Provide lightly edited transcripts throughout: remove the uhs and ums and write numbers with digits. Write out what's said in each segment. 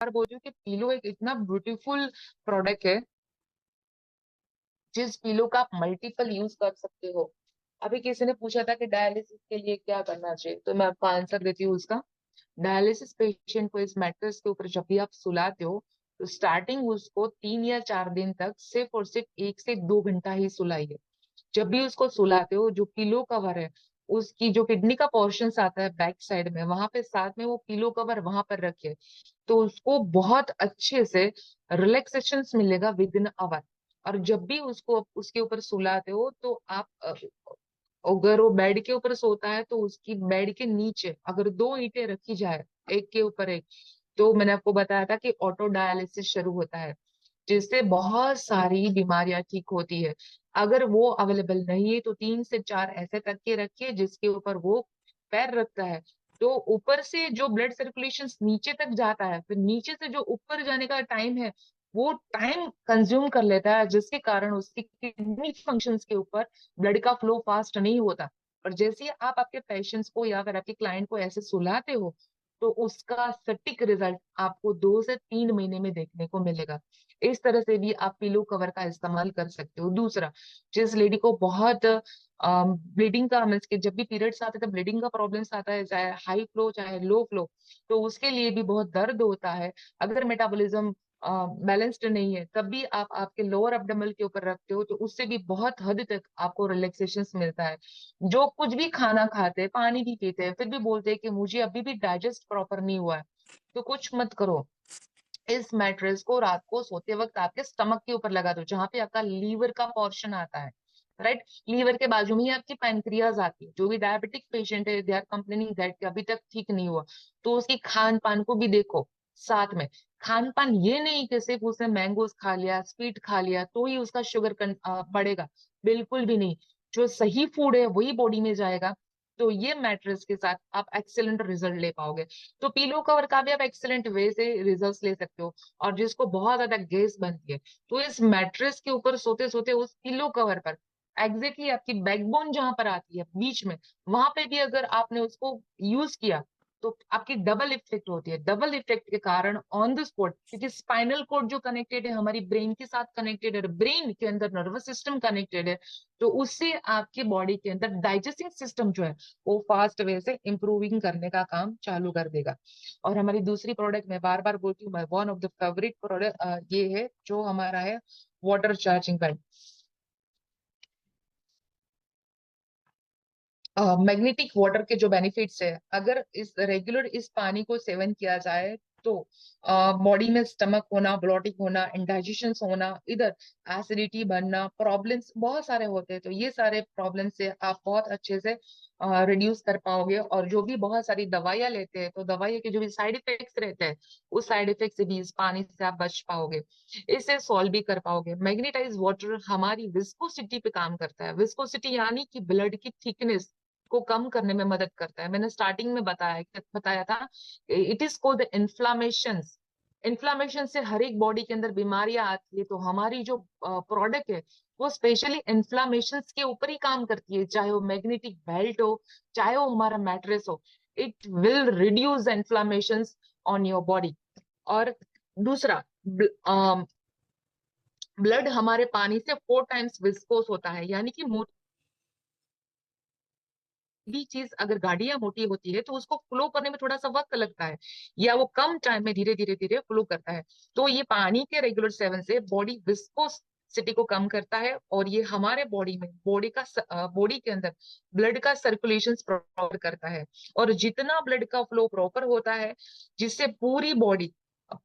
बार बोल रही हूँ कि पीलो एक इतना ब्यूटीफुल प्रोडक्ट है, जिस पीलो का आप मल्टीपल यूज कर सकते हो। अभी किसी ने पूछा था कि डायलिसिस के लिए क्या करना चाहिए, तो मैं आपको आंसर देती हूँ उसका। डायलिसिस पेशेंट को इस मैट्रेस के ऊपर जब भी आप सुलाते हो, तो स्टार्टिंग उसको 3 या 4 दिन तक सिर्फ और सिर्फ 1 से 2 घंटा ही सुलाइए। जब भी उसको सुलाते हो, जो पिलो कवर है, उसकी जो किडनी का पोर्शन आता है बैक साइड में, वहां पे साथ में वो पिलो कवर वहां पर रखिए। तो उसको बहुत अच्छे से रिलैक्सेशन मिलेगा विद इन आवर। और जब भी उसको उसके ऊपर सुलाते हो, तो आप अगर वो बेड के ऊपर सोता है, तो उसकी बेड के नीचे अगर 2 ईंटें रखी जाए, एक के ऊपर एक, तो मैंने आपको बताया था कि ऑटो डायलिसिस शुरू होता है, जिससे बहुत सारी बीमारियां ठीक होती है। अगर वो अवेलेबल नहीं है, तो 3 से 4 ऐसे तकिए रखिए जिसके ऊपर वो पैर रखता है। तो ऊपर से जो ब्लड सर्कुलेशन नीचे तक जाता है, फिर नीचे से जो ऊपर जाने का टाइम है, वो टाइम कंज्यूम कर लेता है, जिसके कारण उसकी किडनी फंक्शंस के ऊपर ब्लड का फ्लो फास्ट नहीं होता। और जैसे ही आप आपके पेशेंट्स को या फिर आपके क्लाइंट को ऐसे सुलाते हो, तो उसका सटीक रिजल्ट आपको 2 से 3 महीने में देखने को मिलेगा। इस तरह से भी आप पिलो कवर का इस्तेमाल कर सकते हो। दूसरा, जिस लेडी को बहुत ब्लीडिंग का मीन्स कि जब भी पीरियड्स आते हैं तो ब्लीडिंग का प्रॉब्लम्स आता है, चाहे हाई फ्लो चाहे लो फ्लो, तो उसके लिए भी बहुत दर्द होता है। अगर मेटाबॉलिज्म बैलेंस्ड नहीं है, तब भी आप आपके लोअर एब्डोमेन के ऊपर रखते हो, तो उससे भी बहुत हद तक आपको रिलैक्सेशन मिलता है। जो कुछ भी खाना खाते हैं, पानी भी पीते हैं, फिर भी बोलते हैं कि मुझे अभी भी डाइजेस्ट प्रॉपर नहीं हुआ है, तो कुछ मत करो। इस मैट्रेस को रात को सोते वक्त आपके स्टमक के ऊपर लगा दो, जहां पे आपका लीवर का पोर्शन आता है। राइट, लीवर के बाजू में ही आपकी पैनक्रियाज आती है। जो भी डायबिटिक पेशेंट है, दे आर कंप्लेनिंग दैट कि अभी तक ठीक नहीं हुआ, तो उसकी खान पान को भी देखो साथ में। खान पान ये नहीं कि सिर्फ उसने मैंगोज खा लिया, स्वीट खा लिया तो ही उसका शुगर बढ़ेगा, बिल्कुल भी नहीं। जो सही फूड है वही बॉडी में जाएगा। तो ये मैट्रेस के साथ आप एक्सेलेंट रिजल्ट ले पाओगे। तो पीलो कवर का भी आप एक्सेलेंट वे से रिजल्ट्स ले सकते हो। और जिसको बहुत ज्यादा गैस बनती है, तो इस मैट्रेस के ऊपर सोते सोते उस पिलो कवर पर एग्जैक्टली आपकी बैकबोन जहां पर आती है बीच में, वहां पे भी अगर आपने उसको यूज किया, तो आपकी डबल इफेक्ट होती है। डबल इफेक्ट के कारण ऑन द स्पॉट, क्योंकि स्पाइनल कोड जो कनेक्टेड है हमारी ब्रेन के साथ कनेक्टेड है, ब्रेन के अंदर नर्वस सिस्टम कनेक्टेड है, तो उससे आपके बॉडी के अंदर डाइजेस्टिंग सिस्टम जो है, वो फास्ट वे से इंप्रूविंग करने का काम चालू कर देगा। और हमारी दूसरी प्रोडक्ट, मैं बार बार बोलती हूँ, one of the favourite product ये है जो हमारा है, water charging bed. Magnetic water के जो बेनिफिट्स है, अगर इस रेगुलर इस पानी को सेवन किया जाए, तो बॉडी में स्टमक होना, ब्लॉटिंग होना, इंडाइजेशन होना, इधर एसिडिटी बनना, प्रॉब्लम्स बहुत सारे होते हैं, तो ये सारे प्रॉब्लम से आप बहुत अच्छे से रिड्यूस कर पाओगे। और जो भी बहुत सारी दवाइयाँ लेते हैं, तो दवाइयों के जो भी साइड इफेक्ट्स रहते हैं, उस साइड इफेक्ट से भी इस पानी से आप बच पाओगे, इसे सॉल्व भी कर पाओगे। मैग्नेटाइज वाटर हमारी विस्कोसिटी पे काम करता है। विस्कोसिटी यानी कि ब्लड की थिकनेस को कम करने में मदद करता है। मैंने स्टार्टिंग में बताया था, it is called inflammation. Inflammation से हर एक बॉडी के अंदर बीमारियां आती है, तो हमारी जो प्रोडक्ट है, वो स्पेशली इन्फ्लामेशन के ऊपर ही काम करती है। चाहे वो मैग्नेटिक बेल्ट हो, चाहे वो हमारा मैट्रेस हो, it will reduce the inflammation on your body. और दूसरा, ब्लड हमारे पानी से 4 टाइम्स विस्कोस होता है, यानी कि भी चीज अगर गाड़ियां मोटी होती है, तो उसको फ्लो करने में थोड़ा सा वक्त लगता है, या वो कम टाइम में धीरे धीरे धीरे फ्लो करता है। तो ये पानी के रेगुलर सेवन से बॉडी विस्कोसिटी को कम करता है, और ये हमारे बॉडी में बॉडी के अंदर ब्लड का सर्कुलेशन प्रॉपर करता है। और जितना ब्लड का फ्लो प्रॉपर होता है, जिससे पूरी बॉडी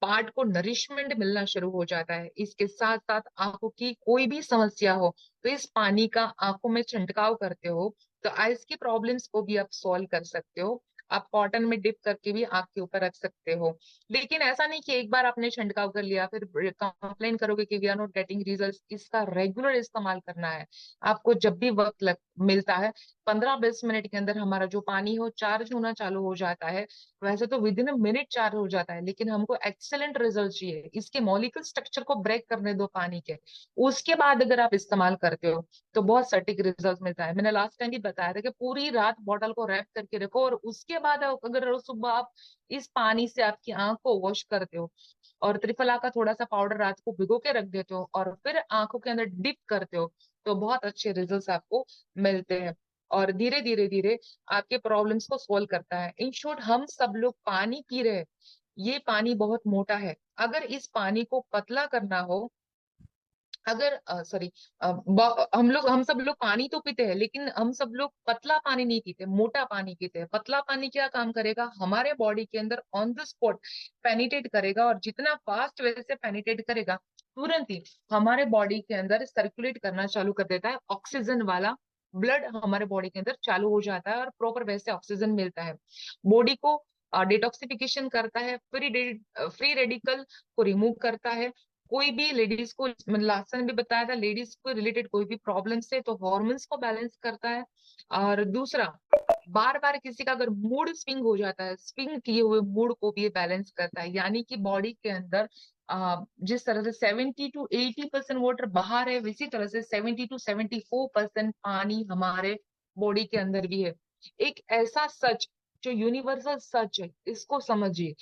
पार्ट को नरिशमेंट मिलना शुरू हो जाता है। इसके साथ साथ आंखों की कोई भी समस्या हो, तो इस पानी का आंखों में छिड़काव करते हो, तो आइज की प्रॉब्लम्स को भी आप सॉल्व कर सकते हो। आप कॉटन में डिप करके भी आंख के ऊपर रख सकते हो। लेकिन ऐसा नहीं कि एक बार आपने छिड़काव कर लिया फिर कंप्लेन करोगे कि we are not getting results. इसका रेगुलर इस्तेमाल करना है। आपको जब भी वक्त मिलता है। 15-20 मिनट के अंदर हमारा जो पानी है वो चार्ज होना चालू हो जाता है। वैसे तो with in a minute charge हो जाता है, लेकिन हमको एक्सेलेंट रिजल्ट चाहिए, इसके मॉलिक्यूल स्ट्रक्चर को ब्रेक करने दो पानी के, उसके बाद अगर आप इस्तेमाल करते हो तो बहुत सटीक रिजल्ट मिलता है। मैंने लास्ट टाइम भी बताया था कि पूरी रात बॉटल को रैप करके रखो, और उसके बाद अगर सुबह आप इस पानी से आपकी आंख को वॉश करते हो और त्रिफला का थोड़ा सा पाउडर रात को भिगो के रख देते हो और फिर आंखों के अंदर डिप करते हो, तो बहुत अच्छे रिजल्ट्स आपको मिलते हैं। और धीरे धीरे धीरे आपके प्रॉब्लम्स को सोल्व करता है। इन शॉर्ट, हम सब लोग पानी पी रहे हैं, ये पानी बहुत मोटा है। अगर इस पानी को पतला करना हो, अगर सॉरी, हम सब लोग पानी तो पीते हैं, लेकिन हम सब लोग पतला पानी नहीं पीते, मोटा पानी पीते हैं। पतला पानी क्या काम करेगा, हमारे बॉडी के अंदर ऑन द स्पॉट पेनिट्रेट करेगा, और जितना फास्ट वैसे पेनिट्रेट करेगा, तुरंत ही हमारे बॉडी के अंदर सर्कुलेट करना चालू कर देता है, ऑक्सीजन वाला ब्लड हमारे बॉडी के अंदर चालू हो जाता है, और प्रॉपर वैसे ऑक्सीजन मिलता है। बॉडी को डिटॉक्सिफिकेशन करता है, फ्री रेडिकल को रिमूव करता है। कोई भी लेडीज को, लास्ट टाइम भी बताया था, लेडीज को रिलेटेड कोई भी प्रॉब्लम से तो हॉर्मोन्स को बैलेंस करता है। और दूसरा, बार बार किसी का अगर मूड स्विंग हो जाता है, स्विंग किए हुए मूड को भी ये बैलेंस करता है, यानी कि बॉडी के अंदर जिस तरह से 70 to 80% वाटर बाहर है, इसी तरह से 70 to 74% पानी हमारे बॉडी के अंदर भी है। एक ऐसा सच जो यूनिवर्सल सच है, इसको समझिए।